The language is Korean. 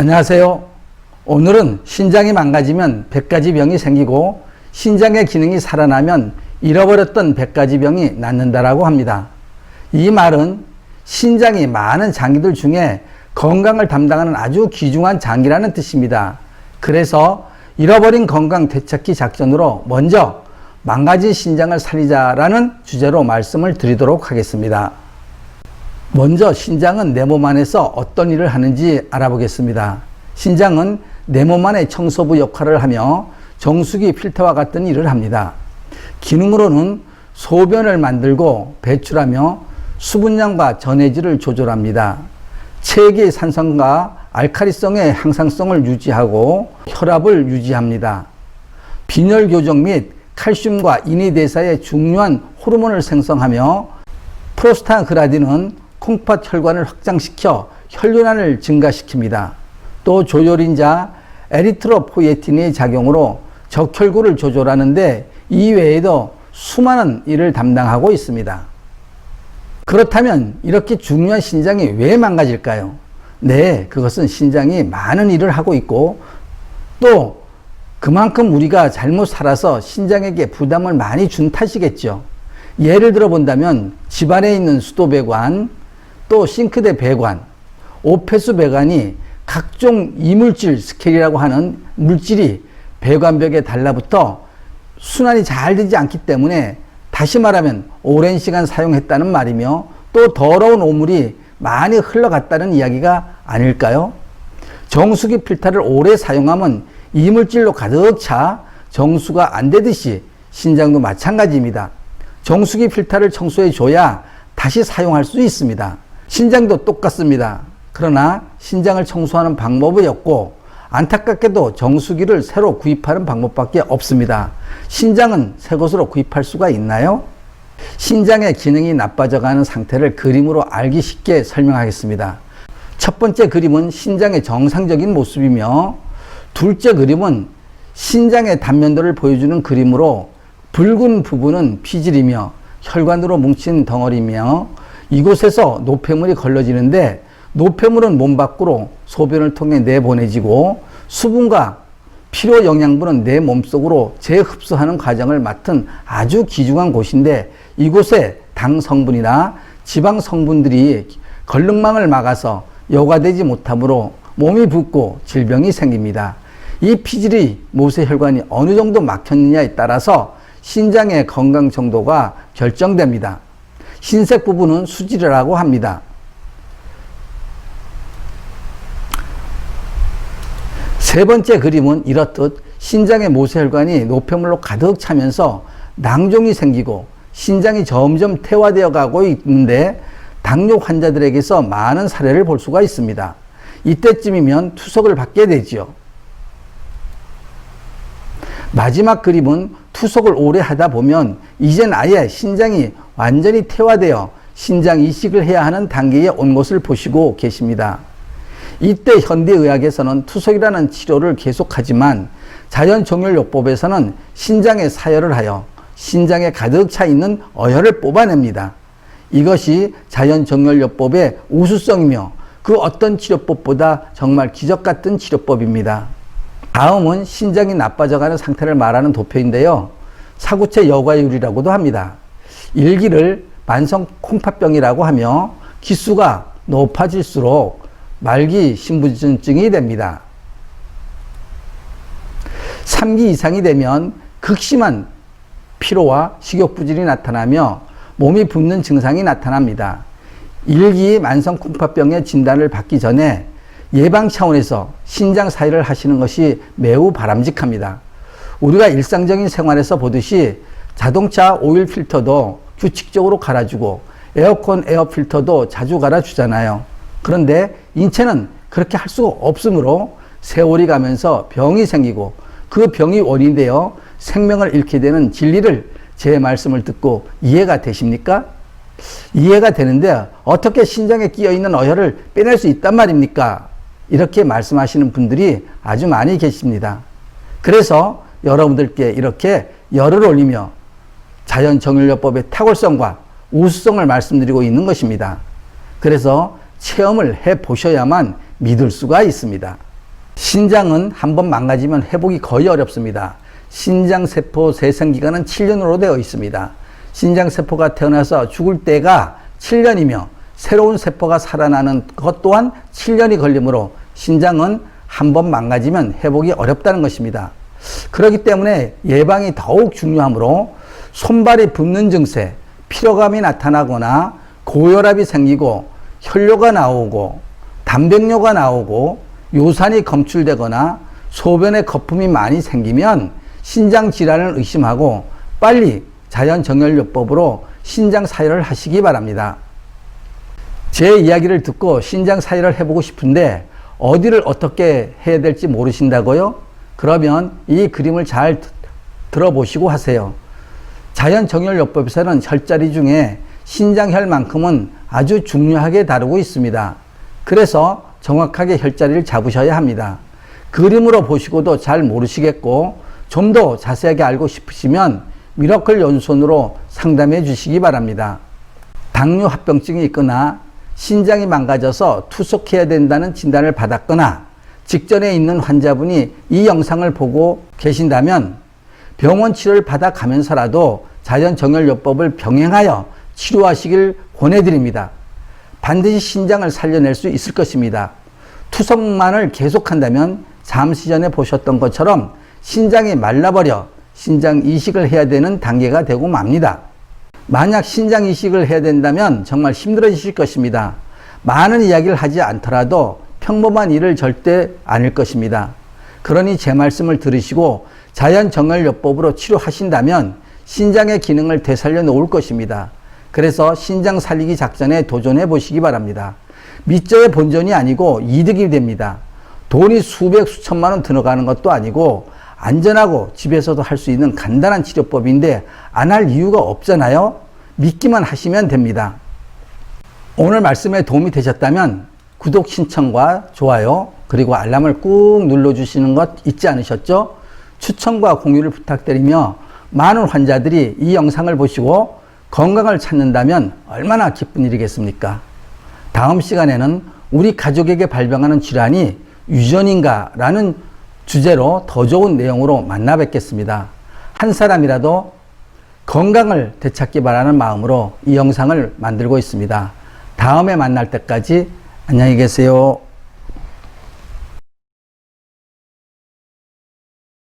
안녕하세요. 오늘은 신장이 망가지면 100가지 병이 생기고 신장의 기능이 살아나면 잃어버렸던 100가지 병이 낫는다라고 합니다. 이 말은 신장이 많은 장기들 중에 건강을 담당하는 아주 귀중한 장기라는 뜻입니다. 그래서 잃어버린 건강 되찾기 작전으로 먼저 망가진 신장을 살리자라는 주제로 말씀을 드리도록 하겠습니다. 먼저 신장은 내 몸 안에서 어떤 일을 하는지 알아보겠습니다. 신장은 내 몸 안의 청소부 역할을 하며 정수기 필터와 같은 일을 합니다. 기능으로는 소변을 만들고 배출하며 수분량과 전해질을 조절합니다. 체액의 산성과 알칼리성의 항상성을 유지하고 혈압을 유지합니다. 빈혈 교정 및 칼슘과 인위대사에 중요한 호르몬을 생성하며 프로스타그라딘은 콩팥 혈관을 확장시켜 혈류량을 증가시킵니다. 또 조절인자 에리트로포ietin의 작용으로 적혈구를 조절하는데 이외에도 수많은 일을 담당하고 있습니다. 그렇다면 이렇게 중요한 신장이 왜 망가질까요? 네, 그것은 신장이 많은 일을 하고 있고 또 그만큼 우리가 잘못 살아서 신장에게 부담을 많이 준 탓이겠죠. 예를 들어 본다면 집안에 있는 수도배관, 또 싱크대 배관, 오폐수 배관이 각종 이물질 스켈이라고 하는 물질이 배관벽에 달라붙어 순환이 잘 되지 않기 때문에 다시 말하면 오랜 시간 사용했다는 말이며 또 더러운 오물이 많이 흘러갔다는 이야기가 아닐까요? 정수기 필터를 오래 사용하면 이물질로 가득 차 정수가 안 되듯이 신장도 마찬가지입니다. 정수기 필터를 청소해 줘야 다시 사용할 수 있습니다. 신장도 똑같습니다. 그러나 신장을 청소하는 방법이 없고 안타깝게도 정수기를 새로 구입하는 방법밖에 없습니다. 신장은 새 것으로 구입할 수가 있나요? 신장의 기능이 나빠져가는 상태를 그림으로 알기 쉽게 설명하겠습니다. 첫 번째 그림은 신장의 정상적인 모습이며 둘째 그림은 신장의 단면도를 보여주는 그림으로 붉은 부분은 피질이며 혈관으로 뭉친 덩어리며 이곳에서 노폐물이 걸러지는데 노폐물은 몸 밖으로 소변을 통해 내보내지고 수분과 필요 영양분은 내 몸속으로 재흡수하는 과정을 맡은 아주 귀중한 곳인데 이곳에 당 성분이나 지방 성분들이 걸름망을 막아서 여과되지 못하므로 몸이 붓고 질병이 생깁니다. 이 피질이 모세혈관이 어느 정도 막혔느냐에 따라서 신장의 건강 정도가 결정됩니다. 흰색 부분은 수질이라고 합니다. 세 번째 그림은 이렇듯 신장의 모세혈관이 노폐물로 가득 차면서 낭종이 생기고 신장이 점점 퇴화되어 가고 있는데 당뇨 환자들에게서 많은 사례를 볼 수가 있습니다. 이때쯤이면 투석을 받게 되지요. 마지막 그림은 투석을 오래 하다 보면 이젠 아예 신장이 완전히 퇴화되어 신장 이식을 해야 하는 단계에 온 것을 보시고 계십니다. 이때 현대의학에서는 투석이라는 치료를 계속하지만 자연정렬요법에서는 신장에 사혈을 하여 신장에 가득 차 있는 어혈을 뽑아냅니다. 이것이 자연정렬요법의 우수성이며 그 어떤 치료법보다 정말 기적같은 치료법입니다. 다음은 신장이 나빠져가는 상태를 말하는 도표인데요. 사구체 여과율이라고도 합니다. 일기를 만성 콩팥병이라고 하며 기수가 높아질수록 말기 신부전증이 됩니다. 3기 이상이 되면 극심한 피로와 식욕부진이 나타나며 몸이 붓는 증상이 나타납니다. 1기 만성 콩팥병의 진단을 받기 전에 예방 차원에서 신장 사혈을 하시는 것이 매우 바람직합니다. 우리가 일상적인 생활에서 보듯이 자동차 오일 필터도 규칙적으로 갈아주고 에어컨 에어 필터도 자주 갈아주잖아요. 그런데 인체는 그렇게 할 수가 없으므로 세월이 가면서 병이 생기고 그 병이 원인이 되어 생명을 잃게 되는 진리를 제 말씀을 듣고 이해가 되십니까? 이해가 되는데 어떻게 신장에 끼어있는 어혈을 빼낼 수 있단 말입니까? 이렇게 말씀하시는 분들이 아주 많이 계십니다. 그래서 여러분들께 이렇게 열을 올리며 자연정렬요법의 탁월성과 우수성을 말씀드리고 있는 것입니다. 그래서 체험을 해 보셔야만 믿을 수가 있습니다. 신장은 한번 망가지면 회복이 거의 어렵습니다. 신장세포 재생기간은 7년으로 되어 있습니다. 신장세포가 태어나서 죽을 때가 7년이며 새로운 세포가 살아나는 것 또한 7년이 걸리므로 신장은 한번 망가지면 회복이 어렵다는 것입니다. 그렇기 때문에 예방이 더욱 중요하므로 손발이 붓는 증세, 피로감이 나타나거나 고혈압이 생기고 혈뇨가 나오고 단백뇨가 나오고 요산이 검출되거나 소변에 거품이 많이 생기면 신장 질환을 의심하고 빨리 자연정혈요법으로 신장 사혈을 하시기 바랍니다. 제 이야기를 듣고 신장 사혈을 해보고 싶은데 어디를 어떻게 해야 될지 모르신다고요? 그러면 이 그림을 잘 들어보시고 하세요. 자연정혈요법에서는 혈자리 중에 신장혈만큼은 아주 중요하게 다루고 있습니다. 그래서 정확하게 혈자리를 잡으셔야 합니다. 그림으로 보시고도 잘 모르시겠고 좀 더 자세하게 알고 싶으시면 미러클 연수원으로 상담해 주시기 바랍니다. 당뇨 합병증이 있거나 신장이 망가져서 투석해야 된다는 진단을 받았거나 직전에 있는 환자분이 이 영상을 보고 계신다면 병원 치료를 받아가면서라도 자연정혈요법을 병행하여 치료하시길 권해드립니다. 반드시 신장을 살려낼 수 있을 것입니다. 투석만을 계속한다면 잠시 전에 보셨던 것처럼 신장이 말라버려 신장 이식을 해야 되는 단계가 되고 맙니다. 만약 신장 이식을 해야 된다면 정말 힘들어지실 것입니다. 많은 이야기를 하지 않더라도 평범한 일을 절대 아닐 것입니다. 그러니 제 말씀을 들으시고 자연정혈요법으로 치료하신다면 신장의 기능을 되살려 놓을 것입니다. 그래서 신장 살리기 작전에 도전해 보시기 바랍니다. 밑저의 본전이 아니고 이득이 됩니다. 돈이 수백 수천만 원 들어가는 것도 아니고 안전하고 집에서도 할 수 있는 간단한 치료법인데 안 할 이유가 없잖아요. 믿기만 하시면 됩니다. 오늘 말씀에 도움이 되셨다면 구독 신청과 좋아요 그리고 알람을 꾹 눌러주시는 것 잊지 않으셨죠? 추천과 공유를 부탁드리며 많은 환자들이 이 영상을 보시고 건강을 찾는다면 얼마나 기쁜 일이겠습니까? 다음 시간에는 우리 가족에게 발병하는 질환이 유전인가 라는 주제로 더 좋은 내용으로 만나 뵙겠습니다. 한 사람이라도 건강을 되찾기 바라는 마음으로 이 영상을 만들고 있습니다. 다음에 만날 때까지 안녕히 계세요.